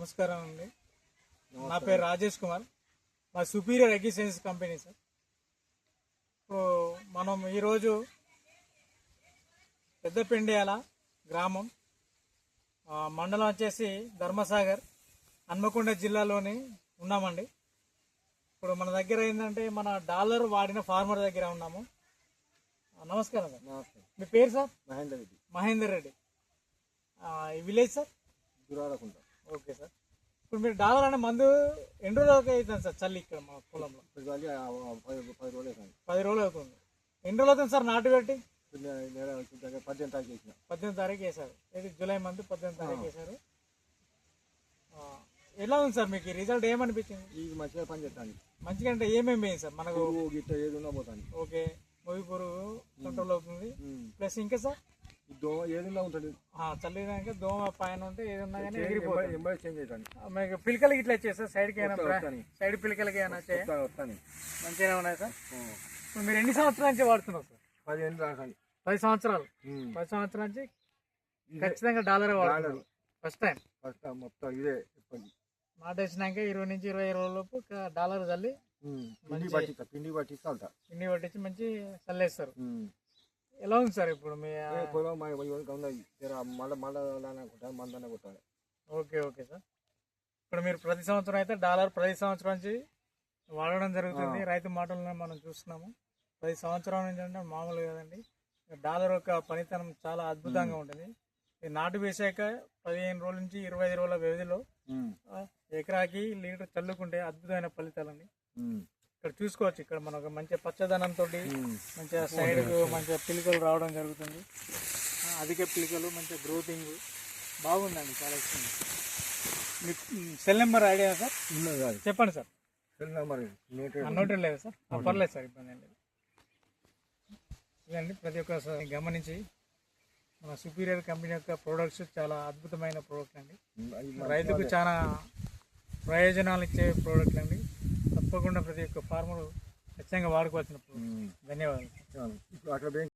నమస్కారం అండి. నా పేరు రాజేష్ కుమార్. మా superior agri science company sir. ఇప్పుడు మనం ఈరోజు పెద్దపెండియాల గ్రామం, మండలం వచ్చేసి ధర్మసాగర్, హన్మకొండ జిల్లాలోని ఉన్నామండి. ఇప్పుడు మన దగ్గర ఏంటంటే మన డాలర్ వాడిన ఫార్మర్ దగ్గర ఉన్నాము. నమస్కారం సార్. మీ పేరు సార్? మహేందర్ రెడ్డి. ఈ విలేజ్ సార్? Okay sir. ఇప్పుడు మీరు డాలర్ అనే మందు ఎన్ని రోజులకి అవుతుంది సార్ చల్లి ఇక్కడ మా పొలంలో? 10 రోజులు అవుతుంది. ఎన్ని రోజులు అవుతుంది సార్ నాటు పెట్టి? 18 తారీఖు వేశారు. ఇది జూలై మంత్ 18 తారీఖు వేశారు. ఎలా ఉంది సార్ మీకు రిజల్ట్ ఏమనిపించింది? మంచిగా పని చేస్తాను. మంచిగా అంటే ఏమేమి వేయండి సార్? మనకు ఏది ఉన్నా పోతాను. ఓకే, మొగి పురుగు కంట్రోల్ అవుతుంది. ప్లస్ ఇంకా సార్ దోమ ఏదైనా ఉంటుంది. చల్లినాక దోమ పైన ఉంటే ఏదన్నా కానీ చేంజ్ అవుతాను. మీకు పిలకలకి ఇట్లా వచ్చాయి సార్? సైడ్కి ఏమైనా సైడ్ పిలకలకి ఏమైనా వచ్చాయి? మంచిగానే ఉన్నాయి సార్. మీరు ఎన్ని సంవత్సరాల నుంచి వాడుతున్నారు సార్? 10 సంవత్సరాలు. 10 సంవత్సరాల నుంచి ఖచ్చితంగా డాలర్ వాడుతున్నారు. ఫస్ట్ టైం మొత్తం ఇదే మాట వేసినాక 20 నుంచి 20 రోజులలోపు డాలర్ చల్లి పిండి పట్టించి మంచి చల్లేస్తారు. ఎలా ఉంది సార్ ఇప్పుడు మీ కొట్టాలి? Okay okay sir. ఇప్పుడు మీరు ప్రతి సంవత్సరం అయితే డాలర్ ప్రతి సంవత్సరం నుంచి వాడడం జరుగుతుంది. రైతు మాటలను మనం చూస్తున్నాము. 10 సంవత్సరాల నుంచి అంటే మామూలు కదండి. డాలర్ యొక్క పనితనం చాలా అద్భుతంగా ఉంటుంది. ఈ నాటు వేసాక 15 రోజుల నుంచి 25 రోజుల వ్యవధిలో ఎకరాకి లీటర్ చల్లుకుంటే అద్భుతమైన ఫలితాలండి. ఇక్కడ చూసుకోవచ్చు. ఇక్కడ మనకు మంచి పచ్చదనంతో మంచిగా సైడ్ మంచిగా పిలికలు రావడం జరుగుతుంది. అధిక పిలికలు, మంచిగా గ్రోతింగ్ బాగుందండి. చాలా ఇష్టం. మీకు సెల్ నెంబర్ ఐడియా సార్? చెప్పండి సార్. సెల్ నెంబర్ నోట్ లేదు సార్? పర్లేదు సార్, ఇబ్బంది ఏం లేదు. ఇదండి ప్రతి ఒక్క గమనించి మన సుపీరియర్ కంపెనీ యొక్క ప్రోడక్ట్స్ చాలా అద్భుతమైన ప్రోడక్ట్ అండి. రైతుకు చాలా ప్రయోజనాలు ఇచ్చే ప్రోడక్ట్లు అండి. తప్పకుండా ప్రతి ఒక్క ఫార్మర్ ఖచ్చితంగా వాడుకోవాల్సిన ప్రోడక్ట్. ధన్యవాదాలు.